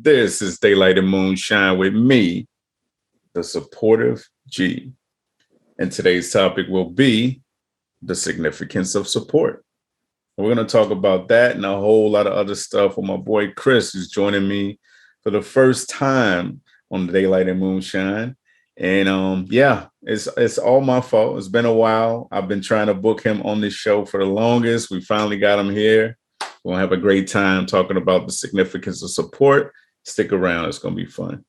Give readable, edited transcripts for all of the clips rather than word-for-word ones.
This is Daylight and Moonshine with me, the supportive G. And today's topic will be the significance of support. We're going to talk about that and a whole lot of other stuff with my boy Chris, who's joining me for the first time on the Daylight and Moonshine. And it's all my fault. It's been a while. I've been trying to book him on this show for the longest. We finally got him here. We're going to have a great time talking about the significance of support. Stick around. It's going to be fun.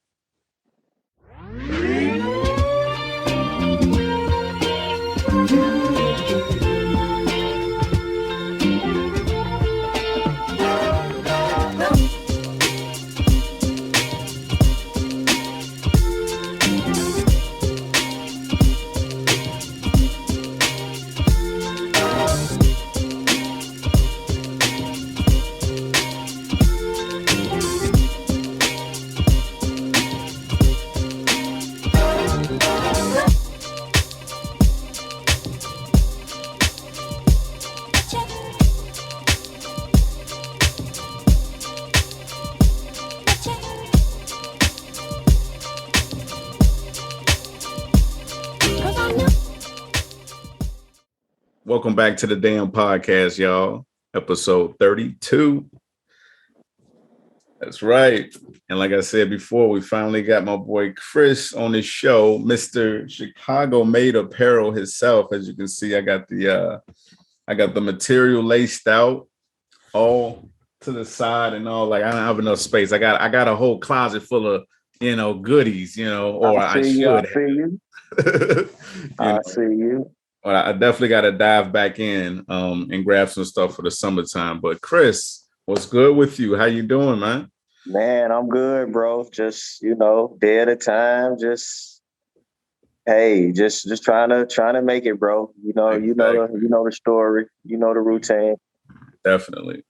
Welcome back to the D.A.M Podcast, y'all. Episode 32. That's right. And like I said before, we finally got my boy Chris on the show, Mr. Chicago Made Apparel himself. As you can see, I got the material laced out all to the side and all. Like I don't have enough space. I got a whole closet full of goodies, or I should. I see you. But I definitely got to dive back in and grab some stuff for the summertime. But Chris, what's good with you? How you doing, man? Man, I'm good, bro. Just day at a time. Just trying to make it, bro. Exactly. You know the story. You know the routine. Definitely.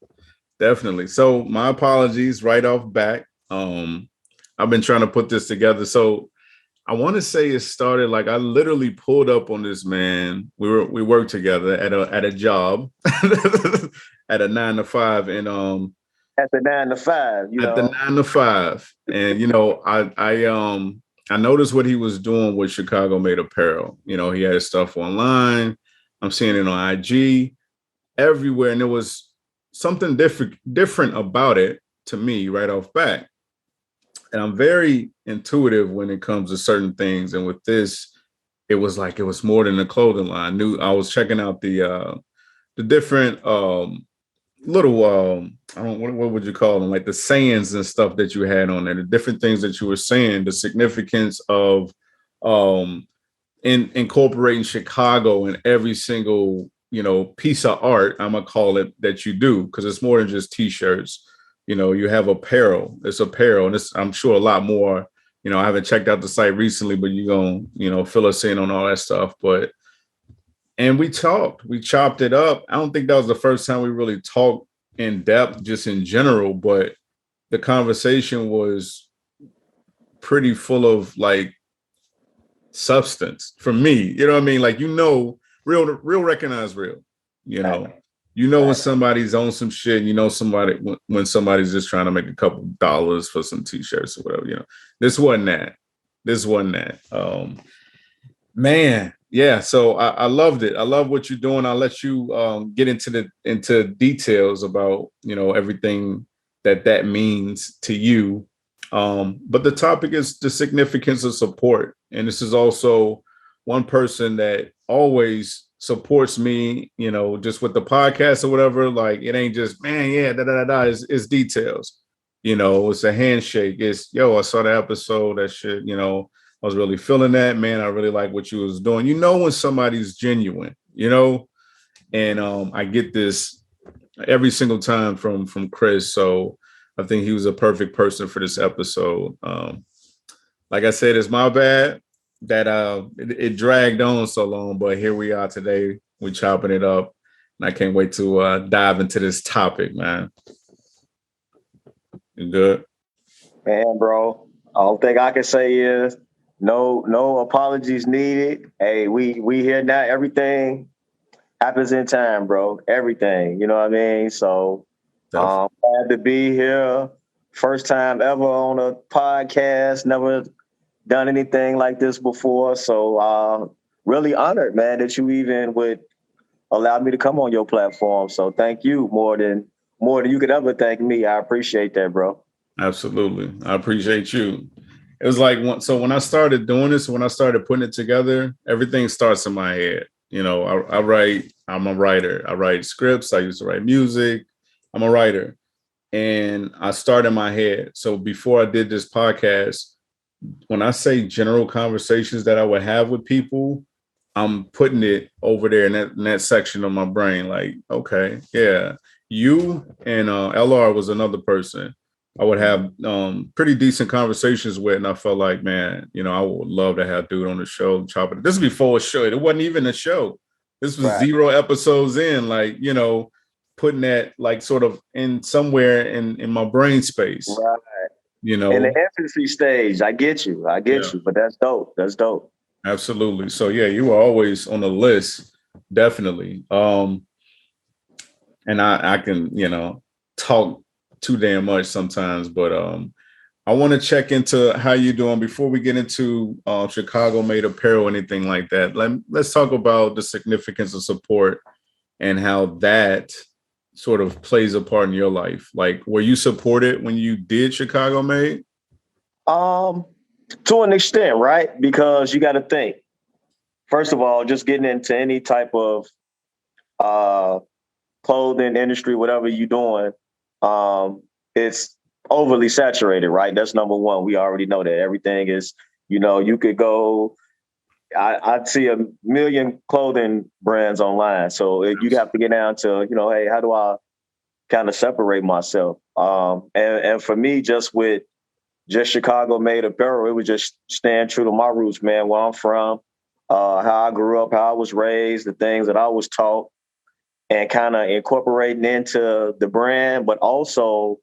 So my apologies right off back. I've been trying to put this together. So I want to say it started like I literally pulled up on this man. We worked together at a job at a 9 to 5 and at the 9 to 5, at the 9 to 5. And I noticed what he was doing with Chicago Made Apparel. He had his stuff online. I'm seeing it on IG everywhere, and there was something different about it to me right off back. And I'm very intuitive when it comes to certain things. And with this, it was more than a clothing line. I was checking out the different little what would you call them? Like the sayings and stuff that you had on there, the different things that you were saying, the significance of in incorporating Chicago in every single, piece of art, I'm gonna call it, that you do, because it's more than just t-shirts. You have apparel. It's apparel, and I'm sure a lot more. I haven't checked out the site recently, but you're gonna, fill us in on all that stuff. And we chopped it up. I don't think that was the first time we really talked in depth, just in general, but the conversation was pretty full of like substance for me. You know what I mean? Like, real recognize real, when somebody's on some shit, when somebody's just trying to make a couple dollars for some t-shirts or whatever, This wasn't that. Man, yeah. So I loved it. I love what you're doing. I'll let you get into details about, everything that means to you. But the topic is the significance of support. And this is also one person that always supports me, just with the podcast or whatever. Like, it ain't just, man, yeah, it's details. It's a handshake. It's, I saw the episode, that shit, I was really feeling that, man. I really like what you was doing. When somebody's genuine, and I get this every single time from Chris. So I think he was a perfect person for this episode. Like I said, it's my bad that it dragged on so long, but here we are today. We're chopping it up, and I can't wait to dive into this topic, man. You good? Man, bro, all thing I can say is no apologies needed. Hey, we here now. Everything happens in time, bro. Everything, you know what I mean? So glad to be here. First time ever on a podcast. Never done anything like this before. So really honored, man, that you even would allow me to come on your platform. So thank you more than you could ever thank me. I appreciate that, bro. Absolutely. I appreciate you. It was like when I started doing this, when I started putting it together, everything starts in my head. You know, I write, I'm a writer. I write scripts. I used to write music. I'm a writer. And I start in my head. So before I did this podcast, when I say general conversations that I would have with people, I'm putting it over there in that section of my brain. Like, okay, yeah, you and LR was another person I would have pretty decent conversations with. And I felt like, man, you know, I would love to have dude on the show. Chop it. This is before a show. It wasn't even a show. This was Right. 0 episodes in, like, you know, putting that like sort of in somewhere in my brain space. Right. You know, in the infancy stage. I get you, but that's dope. That's dope. Absolutely. So yeah, you were always on the list, definitely. And I can, you know, talk too damn much sometimes, but I want to check into how you're doing before we get into Chicago Made Apparel, anything like that. Let's talk about the significance of support and how that sort of plays a part in your life. Like, were you supported when you did Chicago Made? To an extent, right? Because you got to think, first of all, just getting into any type of clothing industry, whatever you're doing, it's overly saturated, right? That's number one. We already know that everything is, you know, you could go, I see a million clothing brands online. So you have to get down to, you know, hey, how do I kind of separate myself? And for me, just Chicago Made Apparel, it was just staying true to my roots, man, where I'm from, how I grew up, how I was raised, the things that I was taught, and kind of incorporating into the brand, but also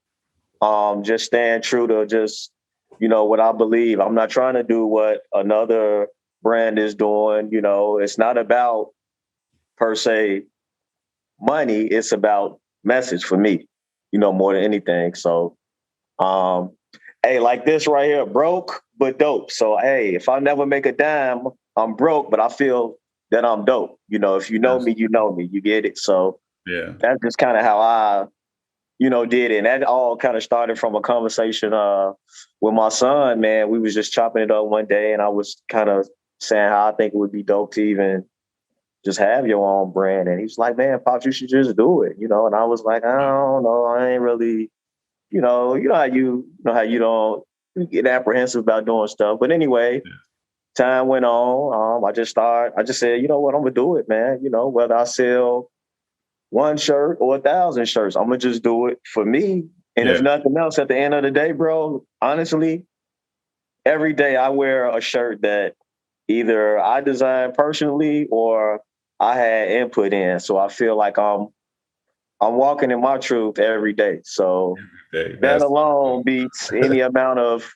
just staying true to just, you know, what I believe. I'm not trying to do what another brand is doing. You know, it's not about per se money. It's about message for me, you know, more than anything. So, hey, like this right here, broke but dope. So, hey, if I never make a dime, I'm broke, but I feel that I'm dope. You know, if you know me, you know me. You get it. So, yeah, that's just kind of how I, you know, did it. And that all kind of started from a conversation with my son, man. We was just chopping it up one day, and I was kind of saying how I think it would be dope to even just have your own brand. And he was like, man, Pops, you should just do it, you know? And I was like, I don't know. I ain't really, you know how you don't get apprehensive about doing stuff. But anyway, time went on. I just said, you know what, I'm gonna do it, man. You know, whether I sell one shirt or 1,000 shirts, I'm gonna just do it for me. And if nothing else, at the end of the day, bro, honestly, every day I wear a shirt that either I designed personally or I had input in. So I feel like I'm walking in my truth every day. So that alone beats any amount of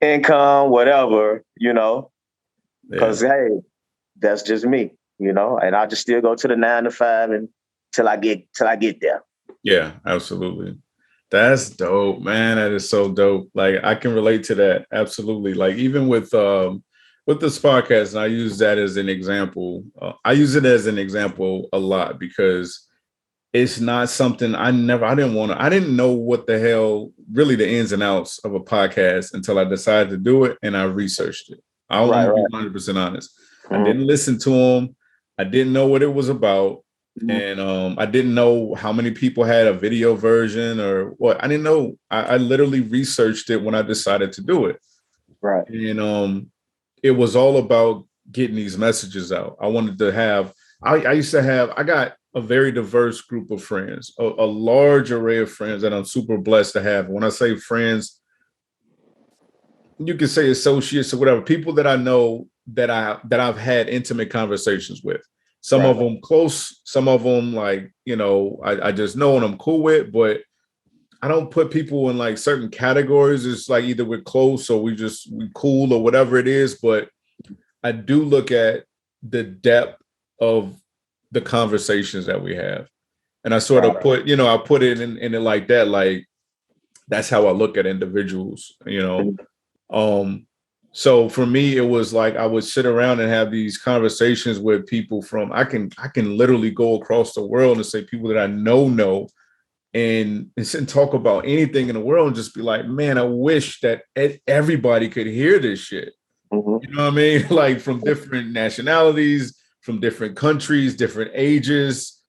income, whatever, you know, because hey, that's just me, you know, and I just still go to the 9 to 5 and till I get there. Yeah, absolutely. That's dope, man. That is so dope. Like, I can relate to that. Absolutely. Like, even with this podcast, and I use that as an example. I use it as an example a lot because it's not something I didn't know what the hell really the ins and outs of a podcast until I decided to do it and I researched it. I want to be 100% honest. Mm-hmm. I didn't listen to them. I didn't know what it was about. Mm-hmm. And I didn't know how many people had a video version or what. I didn't know. I literally researched it when I decided to do it. Right. And it was all about getting these messages out. I wanted to have, I got a very diverse group of friends, a large array of friends that I'm super blessed to have. When I say friends, you can say associates or whatever, people that I know that I've had intimate conversations with. Some of them close, some of them like, you know, I just know and I'm cool with, but I don't put people in like certain categories. It's like either we're close or we cool or whatever it is. But I do look at the depth of the conversations that we have. And I sort of put, you know, I put it in it like that. Like, that's how I look at individuals, you know. So for me, it was like I would sit around and have these conversations with people from I can literally go across the world and say people that I know and talk about anything in the world and just be like, man, I wish that everybody could hear this shit. Mm-hmm. You know what I mean? Like from different nationalities, from different countries, different ages,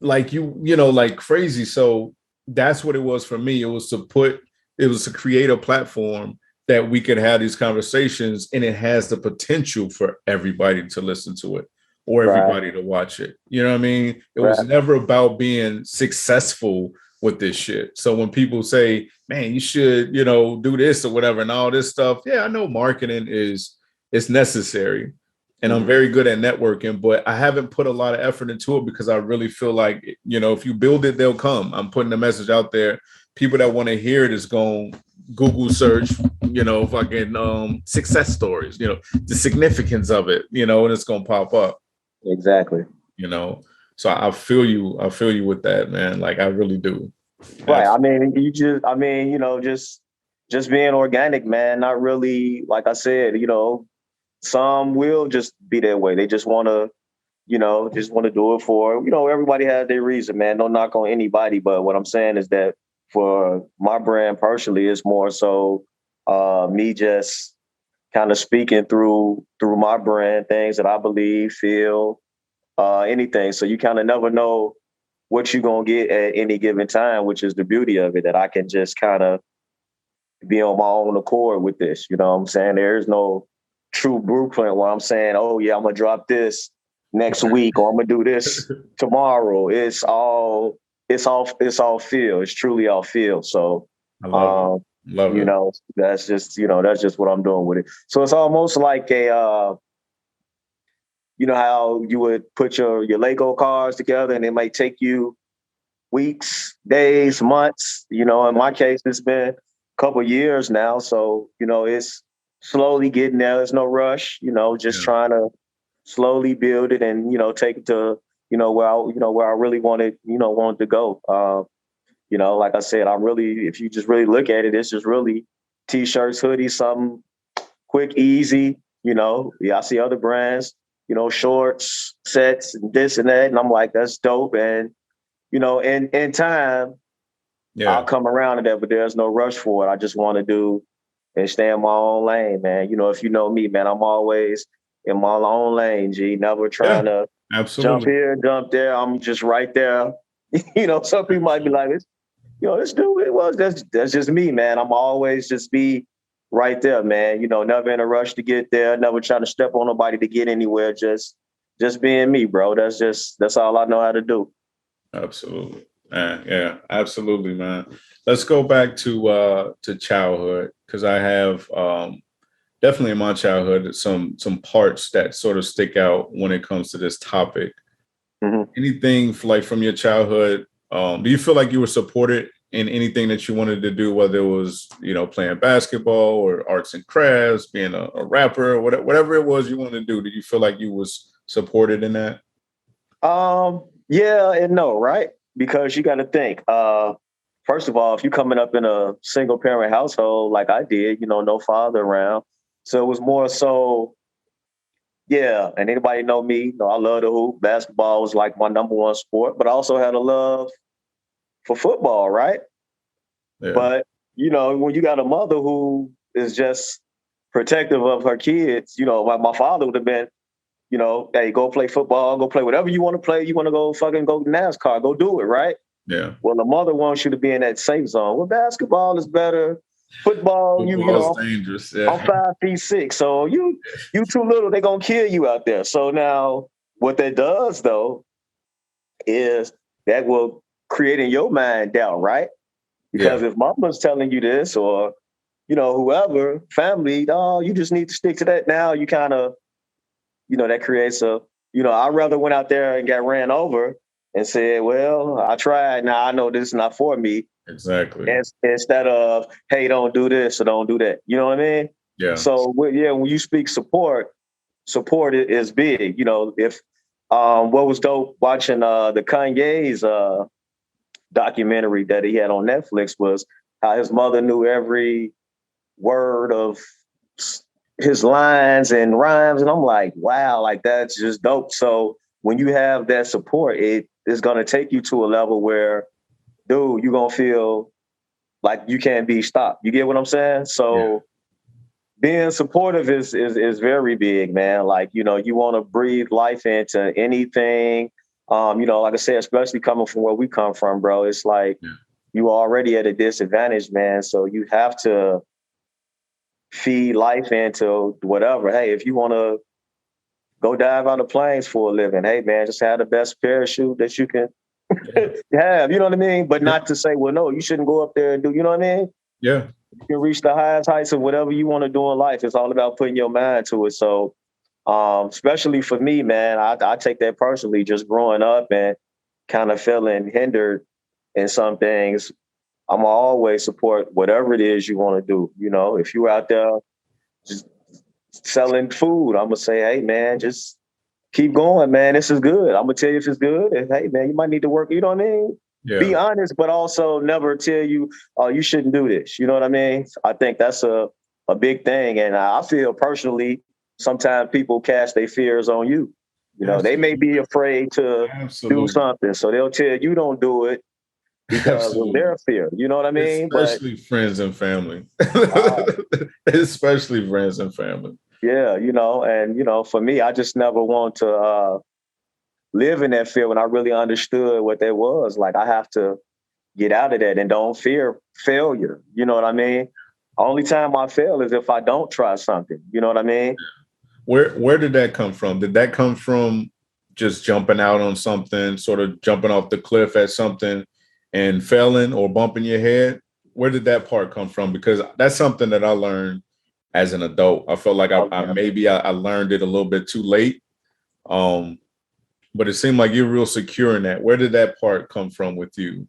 like you know, like crazy. So that's what it was for me. It was to create a platform that we could have these conversations, and it has the potential for everybody to listen to it or everybody to watch it. You know what I mean? It was never about being successful with this shit. So when people say, man, you should, you know, do this or whatever and all this stuff. Yeah, I know marketing is necessary. And I'm very good at networking, but I haven't put a lot of effort into it because I really feel like, you know, if you build it, they'll come. I'm putting the message out there. People that want to hear it is going Google search, you know, fucking success stories, you know, the significance of it, you know, and it's going to pop up. Exactly. You know, so I feel you with that, man. Like I really do. Right. I mean, you know, just being organic, man, not really, like I said, you know, some will just be that way. They just want to, you know, do it for, you know, everybody has their reason, man. Don't knock on anybody. But what I'm saying is that for my brand personally, it's more so me just kind of speaking through my brand, things that I believe, feel, anything. So you kind of never know what you're going to get at any given time, which is the beauty of it, that I can just kind of be on my own accord with this. You know what I'm saying? There's no true blueprint where I'm saying, oh yeah, I'm gonna drop this next week or I'm gonna do this tomorrow. It's all feel. It's truly all feel. So I love you it. know, that's just what I'm doing with it. So it's almost like a you know how you would put your Lego cars together and it might take you weeks, days, months. You know, in my case, it's been a couple years now. So, you know, it's slowly getting there. There's no rush, you know, just trying to slowly build it and, you know, take it to, you know, where I really wanted to go. You know, like I said, if you just really look at it, it's just really t-shirts, hoodies, something quick, easy. You know, yeah, I see other brands, you know, shorts, sets, and this and that. And I'm like, that's dope. And, you know, in time, I'll come around to that, but there's no rush for it. I just want to do and stay in my own lane, man. You know, if you know me, man, I'm always in my own lane, G, never trying to jump here, jump there. I'm just right there. You know, some people might be like, you know, this dude, that's just me, man. I'm always just be right there, man. You know, never in a rush to get there, never trying to step on nobody to get anywhere. Just being me, bro. That's all I know how to do. Absolutely. Yeah, absolutely, man. Let's go back to childhood, because I have definitely in my childhood some parts that sort of stick out when it comes to this topic. Anything like from your childhood, do you feel like you were supported in anything that you wanted to do, whether it was, you know, playing basketball or arts and crafts, being a rapper, or whatever it was you wanted to do? Did you feel like you was supported in that? Yeah and no, right? Because you got to think, first of all, if you're coming up in a single parent household like I did, you know, no father around. So it was more so, yeah. And anybody know me, you know, I love to hoop. Basketball was like my number one sport, but I also had a love for football, right? Yeah. But, you know, when you got a mother who is just protective of her kids, you know, my father would have been, you know, hey, go play football, go play whatever you want to play. You want to go fucking go NASCAR, go do it, right? Yeah. Well, the mother wants you to be in that safe zone. Well, basketball is better. Football, you know, dangerous. Yeah. I'm 5'6", so you too little, they're gonna kill you out there. So now what that does though is that will create in your mind doubt, right? Because if mama's telling you this, or, you know, whoever, family, oh, you just need to stick to that. Now you kind of, you know, that creates a, you know, I'd rather went out there and got ran over and said, well, I tried. Now I know this is not for me. Exactly. Instead of, hey, don't do this or don't do that. You know what I mean? Yeah. So, when you speak support is big. You know, if what was dope watching the Kanye's documentary that he had on Netflix was how his mother knew every word of his lines and rhymes. And I'm like, wow, like that's just dope. So when you have that support, it is going to take you to a level where, dude, you're going to feel like you can't be stopped. You get what I'm saying? So being supportive is very big, man. Like, you know, you want to breathe life into anything. You know, like I said, especially coming from where we come from, bro, it's like you already at a disadvantage, man. So you have to feed life into whatever. Hey, if you want to go dive on the planes for a living, hey, man, just have the best parachute that you can have. You know what I mean? But not to say, well, no, you shouldn't go up there and do, you know what I mean? Yeah. You can reach the highest heights of whatever you want to do in life. It's all about putting your mind to it. So, especially for me, man, I take that personally, just growing up and kind of feeling hindered in some things. I'm always support whatever it is you want to do. You know, if you're out there just selling food, I'm gonna say, hey man, just keep going, man. This is good. I'm gonna tell you if it's good. And hey man, you might need to work. You know what I mean? Yeah. Be honest, but also never tell you, oh, you shouldn't do this. You know what I mean? I think that's a big thing. And I feel personally, sometimes people cast their fears on you. You know, they may be afraid to do something. So they'll tell you don't do it because of their fear. You know what I mean? Especially friends and family. Especially friends and family. Yeah, you know, and, you know, for me, I just never want to live in that fear when I really understood what that was. Like, I have to get out of that and don't fear failure. You know what I mean? Only time I fail is if I don't try something. You know what I mean? Where did that come from? Did that come from just jumping out on something, sort of jumping off the cliff at something and failing or bumping your head? Where did that part come from? Because that's something that I learned as an adult. I felt like I learned it a little bit too late. But it seemed like you're real secure in that. Where did that part come from with you?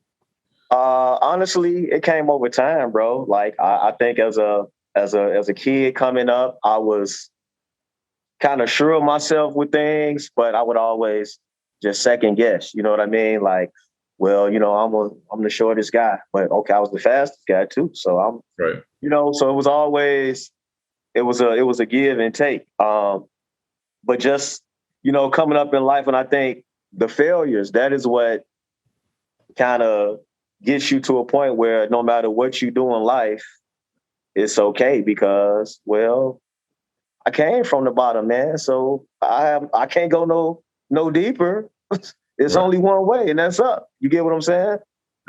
Honestly, it came over time, bro. Like I think as a kid coming up, I was kind of sure of myself with things, but I would always just second guess. You know what I mean? Like, well, you know, I'm the shortest guy, but okay, I was the fastest guy too. So I'm right. You know, so it was always it was a give and take. But just, you know, coming up in life, and I think the failures, that is what kind of gets you to a point where no matter what you do in life, it's okay because, well, I came from the bottom, man. So I can't go no deeper. It's only one way, and that's up. You get what I'm saying?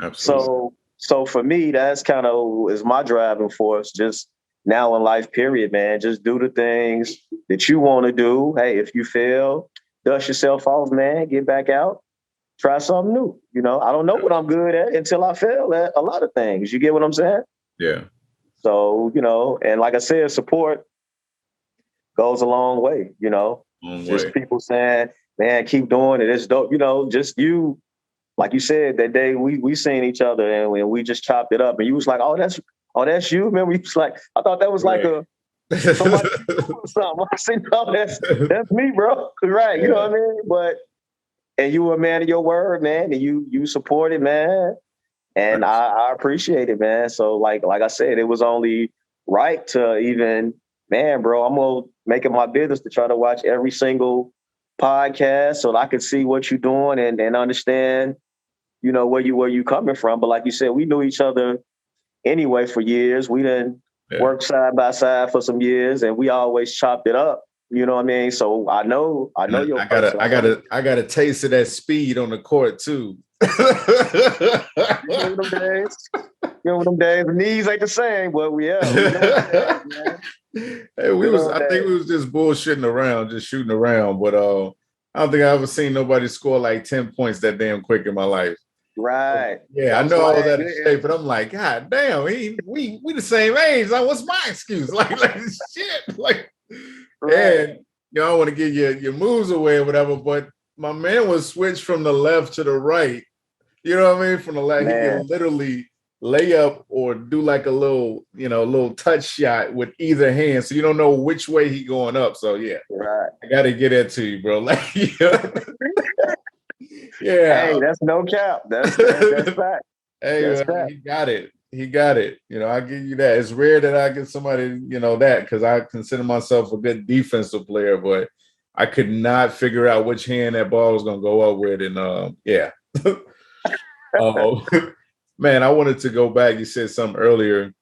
Absolutely. So for me, that's kind of is my driving force. Just now in life, period, man. Just do the things that you want to do. Hey, if you fail, dust yourself off, man. Get back out. Try something new. You know, I don't know what I'm good at until I fail at a lot of things. You get what I'm saying? Yeah. So, you know, and like I said, support goes a long way, you know. Just people saying, man, keep doing it. It's dope. You know, just you, like you said, that day we seen each other and we just chopped it up. And you was like, oh, that's you. Remember, you was like, I thought that was like somebody or something. I said, no, that's me, bro. Right. You know what I mean? But and you were a man of your word, man, and you supported, man. And I appreciate it, man. So like I said, it was only right to even, man, bro, I'm gonna make it my business to try to watch every single podcast so that I can see what you're doing and understand, you know, where you coming from. But like you said, we knew each other anyway for years. We didn't work side by side for some years, and we always chopped it up. You know what I mean? So I know your I got a taste of that speed on the court too. Remember them days? The knees ain't the same, but I think we was just bullshitting around, just shooting around. But I don't think I ever seen nobody score like 10 points that damn quick in my life. Right. Yeah, I know I was out of shape, but I'm like, God damn, we the same age. Like, what's my excuse? Like shit. Like, and you know, I don't want to give your moves away or whatever, but my man was switched from the left to the right. You know what I mean? From the left, he can literally lay up or do like a little touch shot with either hand. So you don't know which way he going up. So yeah, I got to get that to you, bro. Like, Hey, that's no cap. That's fact. Hey, man, he got it. He got it. I give you that. It's rare that I get somebody, that, because I consider myself a good defensive player, but I could not figure out which hand that ball was going to go up with. And yeah. Man, I wanted to go back. You said something earlier.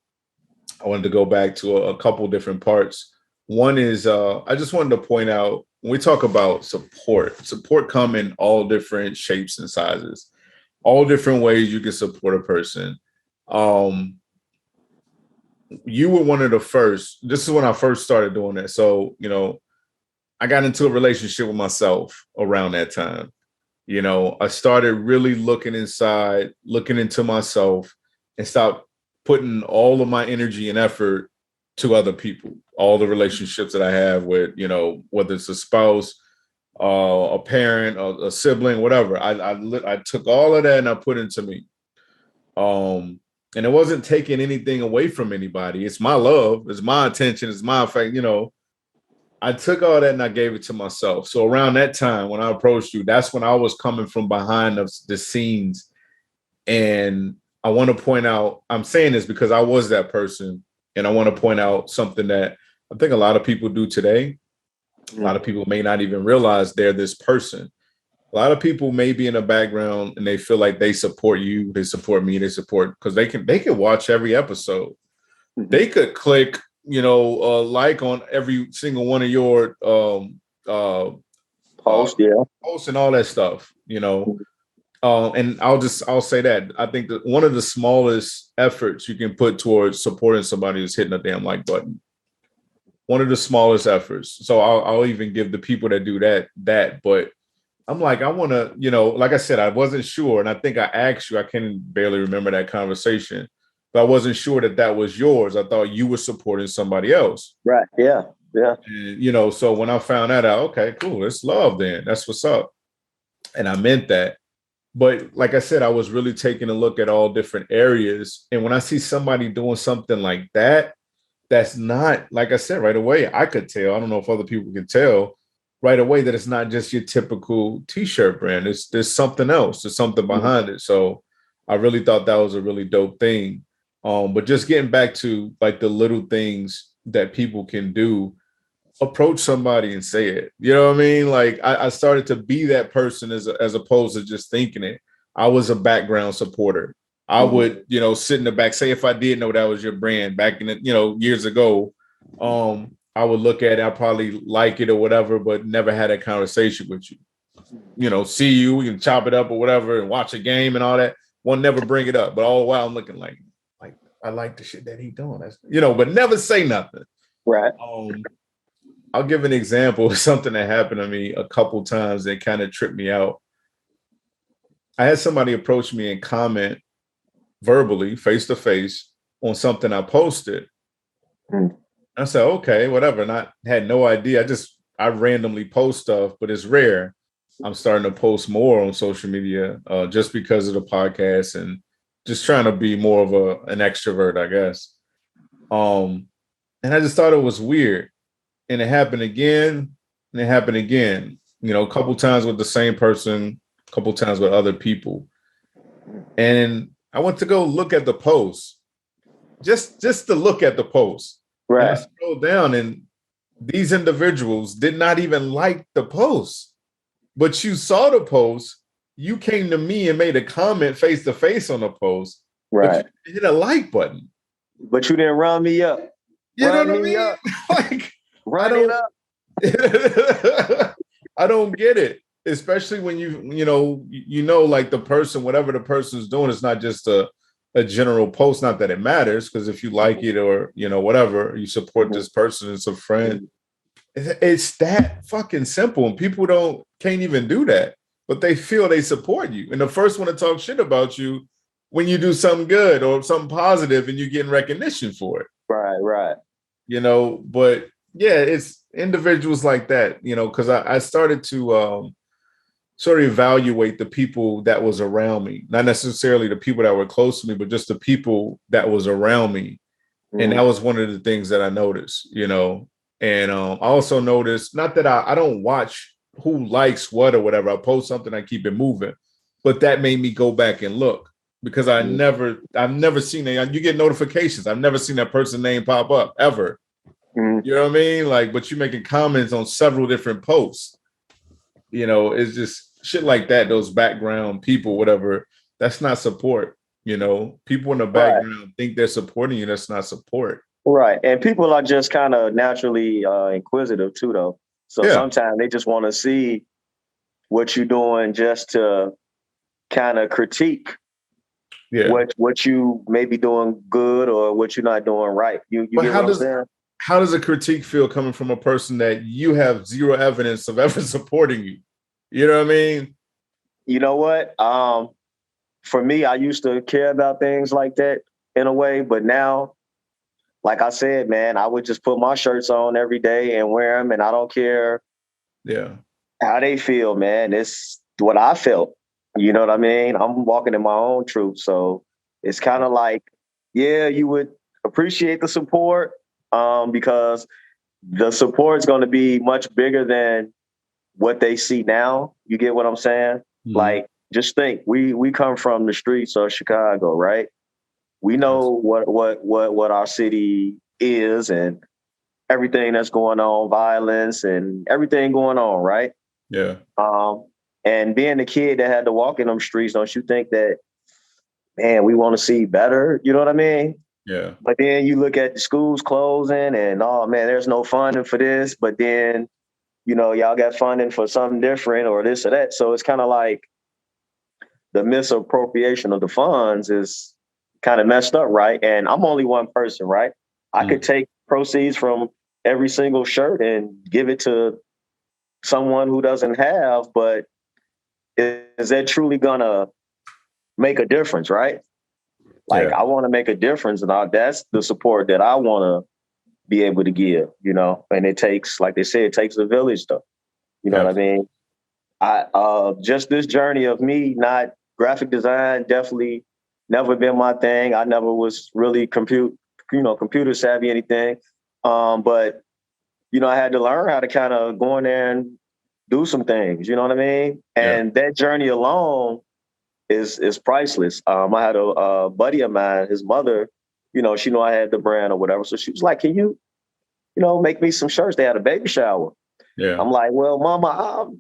I wanted to go back to a couple different parts. One is I just wanted to point out, when we talk about support come in all different shapes and sizes, all different ways you can support a person. You were one of the first. This is when I first started doing that. So, I got into a relationship with myself around that time. I started really looking inside, looking into myself, and stopped putting all of my energy and effort to other people, all the relationships that I have with, whether it's a spouse, a parent, a sibling, whatever. I took all of that and I put into me. And it wasn't taking anything away from anybody. It's my love. It's my attention. It's my fact. I took all that and I gave it to myself. So around that time, when I approached you, that's when I was coming from behind the scenes. And I want to point out, I'm saying this because I was that person. And I want to point out something that I think a lot of people do today. A lot of people may not even realize they're this person. A lot of people may be in the background and they feel like they support you, they support me, they support, because they can watch every episode. Mm-hmm. They could click, like on every single one of your posts and all that stuff, and I'll say that I think that one of the smallest efforts you can put towards supporting somebody is hitting a damn like button. One of the smallest efforts. So I'll even give the people that do that, but I'm like, I want to, like I said, I wasn't sure. And I think I asked you, I can barely remember that conversation, but I wasn't sure that was yours. I thought you were supporting somebody else. Right. Yeah. Yeah. And, so when I found that out, okay, cool. It's love then. That's what's up. And I meant that. But like I said, I was really taking a look at all different areas. And when I see somebody doing something like that, that's not, like I said, right away, I could tell. I don't know if other people can tell right away that it's not just your typical t-shirt brand. There's something else. There's something behind it. So I really thought that was a really dope thing. But just getting back to like the little things that people can do, approach somebody and say it. You know what I mean? Like I started to be that person as opposed to just thinking it. I was a background supporter. I would, sit in the back, say if I did know that was your brand back in the, years ago, I would look at it, I'd probably like it or whatever, but never had a conversation with you. See you, we can chop it up or whatever and watch a game and all that. One never bring it up. But all the while I'm looking like I like the shit that he doing. That's, but never say nothing. Right. I'll give an example of something that happened to me a couple times that kind of tripped me out. I had somebody approach me and comment verbally, face to face, on something I posted. I said, okay, whatever. And I had no idea. I randomly post stuff, but it's rare. I'm starting to post more on social media just because of the podcast and just trying to be more of an extrovert, I guess. And I just thought it was weird. And it happened again, and it happened again. A couple times with the same person, a couple times with other people. And I went to go look at the post, just to look at the post. Right. And I scrolled down, and these individuals did not even like the post. But you saw the post. You came to me and made a comment face to face on the post. Right. But you hit a like button. But you didn't run me up. You know what I mean? Like, run it up. I don't get it. Especially when like the person, whatever the person's doing, it's not just a general post. Not that it matters, because if you like it or whatever, you support this person, it's a friend. It's that fucking simple, and people can't even do that, but they feel they support you. And the first one to talk shit about you when you do something good or something positive, and you're getting recognition for it. Right. But yeah, it's individuals like that. Because I started to sort of evaluate the people that was around me, not necessarily the people that were close to me, but just the people that was around me. And that was one of the things that I noticed, and I also noticed, not that I don't watch who likes what or whatever. I post something, I keep it moving, but that made me go back and look. because I've never seen that. You get notifications. I've never seen that person's name pop up ever. You know what I mean? Like, but you're making comments on several different posts. You know, it's just shit like that. Those background people, whatever. That's not support. You know, people in the background think they're supporting you. That's not support. Right. And people are just kind of naturally inquisitive too, though. So sometimes they just want to see what you're doing just to kind of critique what you may be doing good or what you're not doing right. You get what I'm saying? How does a critique feel coming from a person that you have zero evidence of ever supporting you? You know what I mean? You know what? For me, I used to care about things like that in a way, but now, like I said, man, I would just put my shirts on every day and wear them, and I don't care how they feel, man. It's what I felt. You know what I mean? I'm walking in my own truth. So it's kind of like, yeah, you would appreciate the support because the support is going to be much bigger than what they see now. You get what I'm saying? Mm-hmm. Like, just think, we come from the streets of Chicago, right? We know what our city is and everything that's going on, violence and everything going on, right? Yeah. And being the kid that had to walk in them streets, don't you think that, man, we want to see better? You know what I mean? Yeah. But then you look at the schools closing and, oh, man, there's no funding for this. But then, you know, y'all got funding for something different or this or that. So it's kind of like the misappropriation of the funds is kind of messed up, right? And I'm only one person, right? I could take proceeds from every single shirt and give it to someone who doesn't have, but is that truly gonna make a difference, right? Like, I want to make a difference, and that's the support that I want to be able to give, you know. And it takes, like they say, it takes a village, though. You know what I mean? I just this journey of me not graphic design definitely never been my thing. I never was really computer savvy anything, but you know, I had to learn how to kind of go in there and do some things. You know what I mean? And that journey alone is priceless. I had a buddy of mine, his mother, you know, she knew I had the brand or whatever. So she was like, can you know, make me some shirts? They had a baby shower. Yeah. I'm like, well, Mama,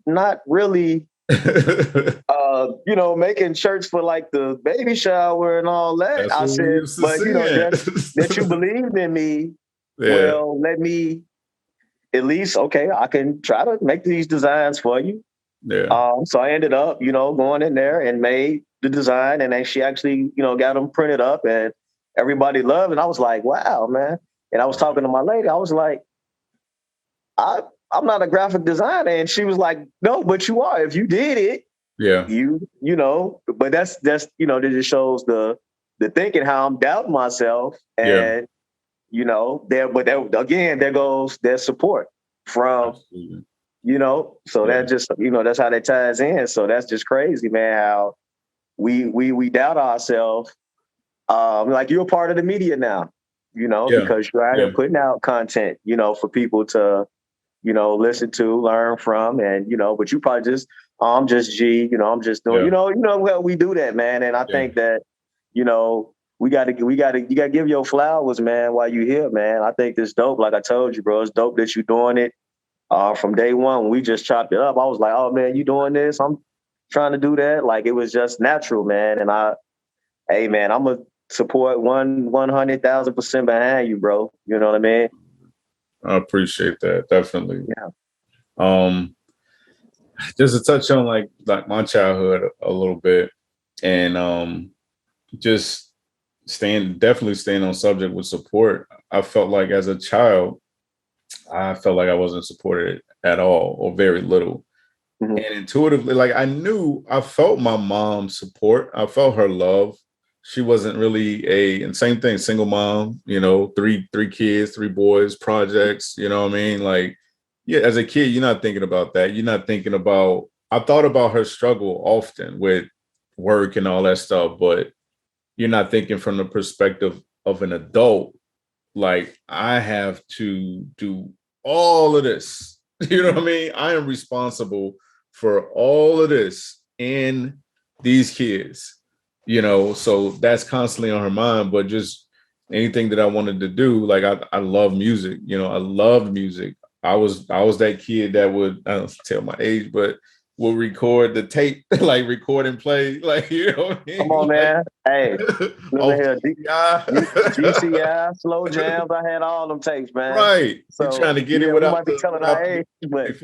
I'm not really, you know, making shirts for like the baby shower and all that. That's I said, but you know, that you believed in me. Yeah. Well, let me at least, okay, I can try to make these designs for you. Yeah. So I ended up, you know, going in there and made the design, and then she actually, you know, got them printed up, and everybody loved it. And I was like, wow, man. And I was talking to my lady. I was like, I'm not a graphic designer. And she was like, no, but you are. If you did it, you know, but that's, you know, that just shows the thinking, how I'm doubting myself. And, you know, again, there goes their support from, you know, so that just, you know, that's how that ties in. So that's just crazy, man, how we doubt ourselves. Like, you're a part of the media now, you know, because you're out here putting out content, you know, for people to, you know, listen to, learn from, and, you know, but you probably just, I'm just G, you know, I'm just doing, you know, well, we do that, man. And I think that, you know, you gotta give your flowers, man, while you're here, man. I think this dope. Like I told you, bro, it's dope that you're doing it. From day one, when we just chopped it up, I was like, oh man, you doing this? I'm trying to do that. Like, it was just natural, man. And hey man, I'm gonna support 100,000% behind you, bro. You know what I mean? I appreciate that. Definitely. Yeah. Just to touch on like my childhood a little bit, and just definitely staying on subject with support. I felt like as a child, I felt like I wasn't supported at all, or very little. Mm-hmm. And intuitively, like, I felt my mom's support. I felt her love. She wasn't really and same thing, single mom, you know, three kids, 3 boys, projects, you know what I mean? Like, as a kid, you're not thinking about that. You're not thinking about, I thought about her struggle often with work and all that stuff, but you're not thinking from the perspective of an adult. Like, I have to do all of this. You know what I mean? I am responsible for all of this and these kids. So that's constantly on her mind. But just anything that I wanted to do, like I love music. I loved music. I was that kid that would, I don't tell my age, but will record the tape, like record and play, like what I Come mean? on, Like man. Hey, look at off here. GCI. GCI, slow jams. I had all them tapes, man. Right. You So trying to get it yeah, we without might be the telling our age, but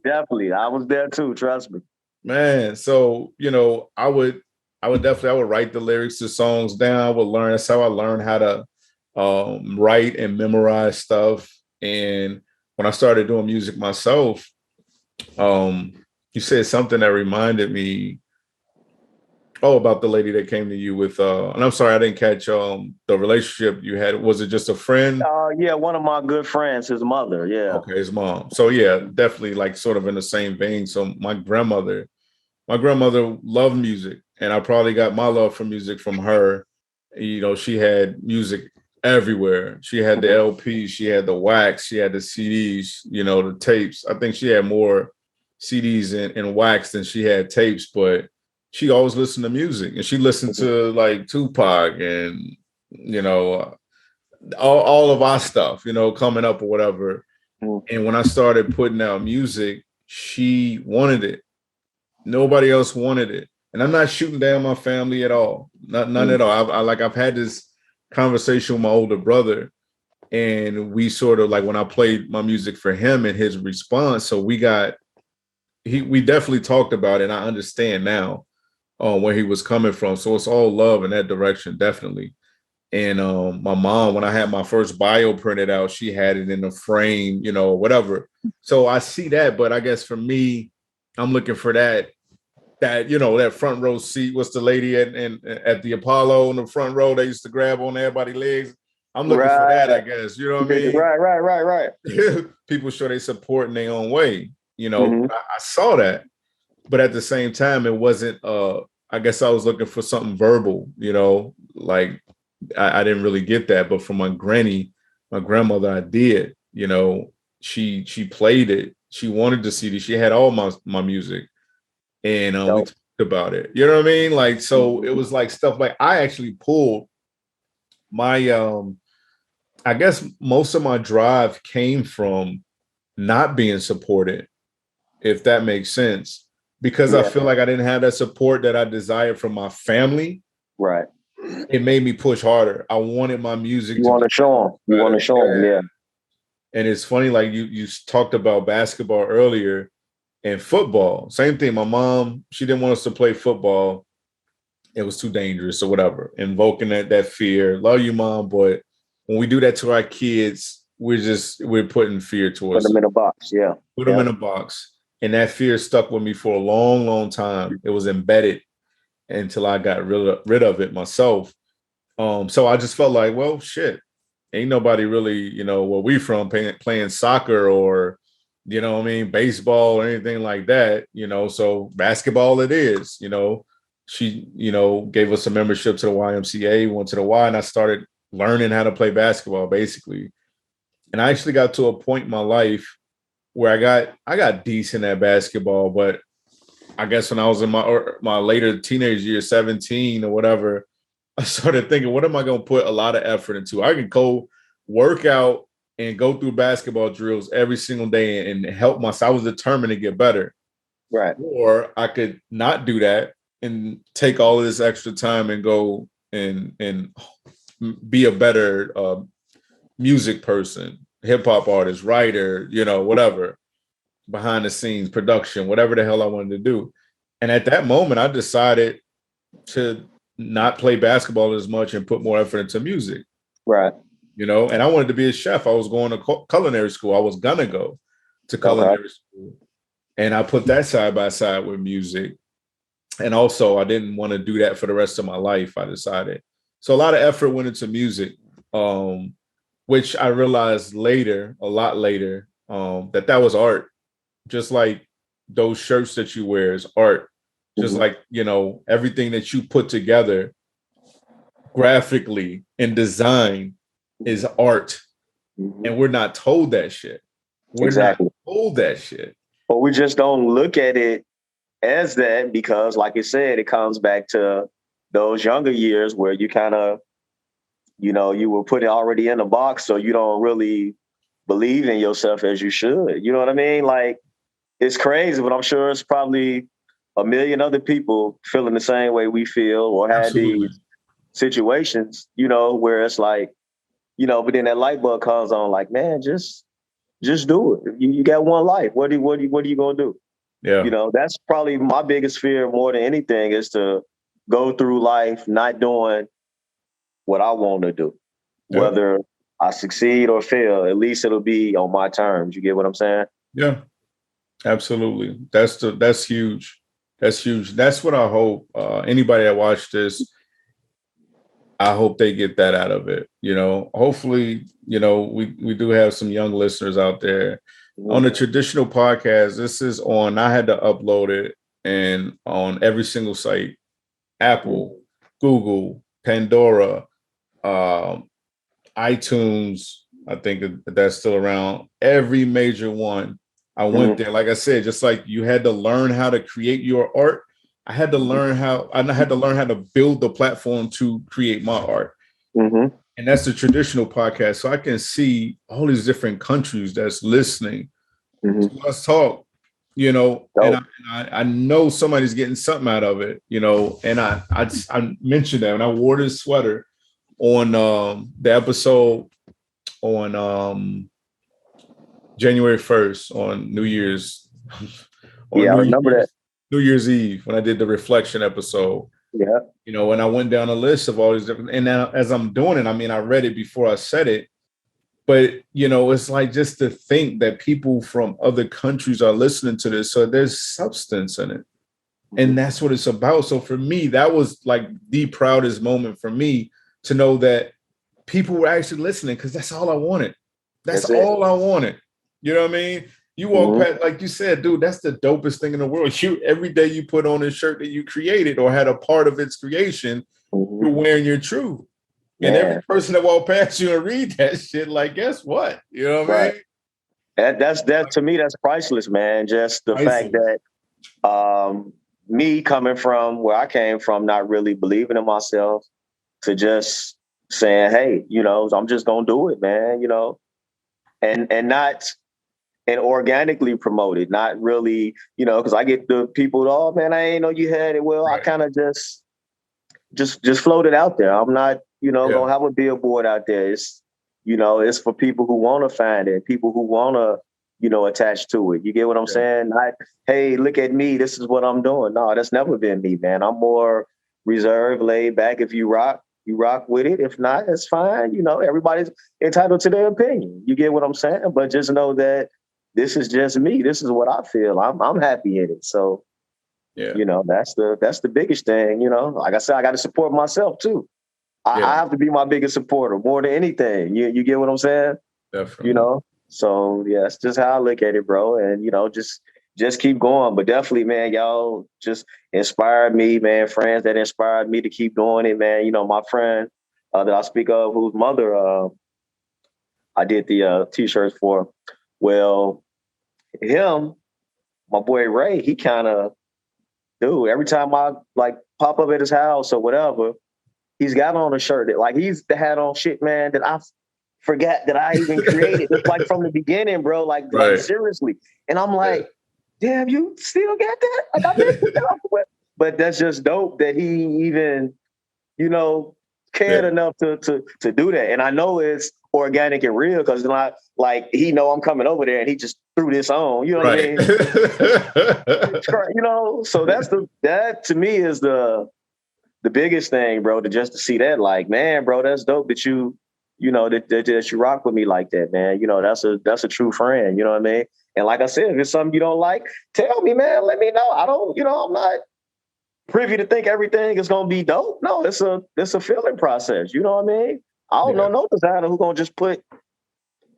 definitely. I was there too. Trust me. Man, so I would write the lyrics to songs down. I would learn. That's how I learned how to write and memorize stuff. And when I started doing music myself, um, you said something that reminded me, about the lady that came to you with and I'm sorry I didn't catch the relationship you had. Was it just a friend? Yeah, one of my good friends, his mother. Yeah. Okay, his mom. So yeah, definitely like sort of in the same vein. So my grandmother loved music, and I probably got my love for music from her. She had music everywhere. She had the LPs, she had the wax, she had the CDs, the tapes. I think she had more CDs and wax than she had tapes, but she always listened to music, and she listened to like Tupac and you know all of our stuff, coming up or whatever. And when I started putting out music, she wanted it. Nobody else wanted it. And I'm not shooting down my family at all. None at all. I've had this conversation with my older brother, and we sort of like when I played my music for him and his response. So we definitely talked about it. And I understand now where he was coming from. So it's all love in that direction, definitely. And my mom, when I had my first bio printed out, she had it in a frame, whatever. So I see that, but I guess for me, I'm looking for that front row seat. What's the lady at the Apollo in the front row? They used to grab on everybody's legs. I'm looking for that, I guess. You know what I mean? Right. People show they support in their own way. I saw that, but at the same time, it wasn't. I guess I was looking for something verbal. Like I didn't really get that, but from my grandmother, I did. She played it. She wanted the CD. She had all my music, and we talked about it. You know what I mean? Like, so it was like stuff like I actually pulled my I guess most of my drive came from not being supported, if that makes sense, because I feel like I didn't have that support that I desired from my family. Right. It made me push harder. I wanted my music You want to show them. You want to show them, yeah. And it's funny, like you talked about basketball earlier and football. Same thing. My mom, she didn't want us to play football. It was too dangerous or whatever. Invoking that fear. Love you, mom, but when we do that to our kids, we're putting fear towards them. Put them in a box, yeah. Put them in a box. And that fear stuck with me for a long, long time. It was embedded until I got rid of it myself. So I just felt like, well, shit, ain't nobody really, where we from playing soccer or, baseball or anything like that, so basketball it is, she, gave us a membership to the YMCA, went to the Y, and I started learning how to play basketball basically. And I actually got to a point in my life where I got decent at basketball, but I guess when I was in my later teenage years, 17 or whatever, I started thinking, what am I going to put a lot of effort into? I can go work out and go through basketball drills every single day and help myself. I was determined to get better. Right. Or I could not do that and take all of this extra time and go and be a better music person, hip hop artist, writer, whatever, behind the scenes, production, whatever the hell I wanted to do. And at that moment, I decided to not play basketball as much and put more effort into music. Right. And I wanted to be a chef. I was going to culinary school. I was going to go to culinary school. And I put that side by side with music. And also, I didn't want to do that for the rest of my life, I decided. So a lot of effort went into music, which I realized later, a lot later, that was art. Just like those shirts that you wear is art. Just like, everything that you put together graphically and design is art. And we're not told that shit. We're not told that shit. But we just don't look at it as that because, like you said, it comes back to those younger years where you kind of, you were put already in a box, so you don't really believe in yourself as you should. You know what I mean? Like, it's crazy, but I'm sure it's probably a million other people feeling the same way we feel or had Absolutely. these situations, where it's like, but then that light bulb comes on, like, man, just do it. You got one life. What are you gonna do? Yeah. That's probably my biggest fear more than anything is to go through life not doing what I want to do. Yeah. Whether I succeed or fail, at least it'll be on my terms. You get what I'm saying? Yeah. Absolutely. That's huge. That's huge. That's what I hope anybody that watched this, I hope they get that out of it. Hopefully, we do have some young listeners out there. On the traditional podcast, this is on, I had to upload it and on every single site, Apple, Google, Pandora, iTunes, I think that's still around, every major one. I went there, like I said, just like you had to learn how to create your art. I had to learn how to build the platform to create my art. And that's the traditional podcast. So I can see all these different countries that's listening to us talk, and I know somebody's getting something out of it, and I mentioned that when I wore this sweater on the episode on January 1st on New Year's. I remember that. New Year's Eve when I did the reflection episode. Yeah. And I went down a list of all these different, and now as I'm doing it, I mean, I read it before I said it, but it's like just to think that people from other countries are listening to this. So there's substance in it. And that's what it's about. So for me, that was like the proudest moment for me to know that people were actually listening, because that's all I wanted. That's all I wanted. You know what I mean? You walk past, like you said, dude, that's the dopest thing in the world. Every day you put on a shirt that you created or had a part of its creation, you're wearing your truth. And every person that walk past you and read that shit, like, guess what? You know what I mean? That to me, that's priceless, man. Just the fact that me coming from where I came from, not really believing in myself, to just saying, hey, I'm just gonna do it, man, and not and organically promote it, not really, because I get the people, oh man, I ain't know you had it. Well, I kind of just float it out there. I'm not, gonna have a billboard out there. It's, it's for people who want to find it, people who want to, attach to it. You get what I'm saying? Not, hey, look at me, this is what I'm doing. No, that's never been me, man. I'm more reserved, laid back. If you rock with it. If not, it's fine. Everybody's entitled to their opinion. You get what I'm saying? But just know that this is just me. This is what I feel. I'm happy in it. So, that's the biggest thing. Like I said, I got to support myself too. I have to be my biggest supporter more than anything. You get what I'm saying? Definitely. So yeah, that's just how I look at it, bro. And just keep going. But definitely, man, y'all just inspired me, man. Friends that inspired me to keep doing it, man. My friend that I speak of, whose mother I did the t-shirts for. Well, him, my boy Ray, he kind of, dude, every time I like pop up at his house or whatever, he's got on a shirt that, like, he's had on shit, man, that I forgot that I even created. It's like from the beginning, bro, like seriously. And I'm like, damn, you still got that? Like, I missed it. But that's just dope that he even, cared enough to do that. And I know it's organic and real, because it's not like he know I'm coming over there and he just threw this on. You know what I mean? So that to me is the biggest thing, bro. To see that, like, man, bro, that's dope that you that you rock with me like that, man. That's a true friend. You know what I mean? And like I said, if it's something you don't like, tell me, man. Let me know. I don't, I'm not privy to think everything is gonna be dope. No, it's a feeling process. You know what I mean? I don't know no designer who gonna just put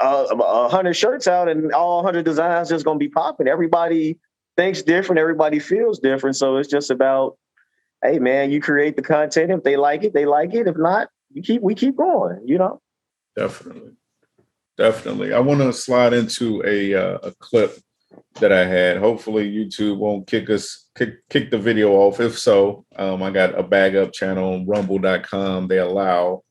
100 shirts out and all 100 designs just gonna be popping. Everybody thinks different. Everybody feels different. So it's just about, hey, man, you create the content. If they like it, they like it. If not, we keep going. Definitely. I want to slide into a clip that I had. Hopefully YouTube won't kick the video off. If so, I got a bag up channel on rumble.com. They allow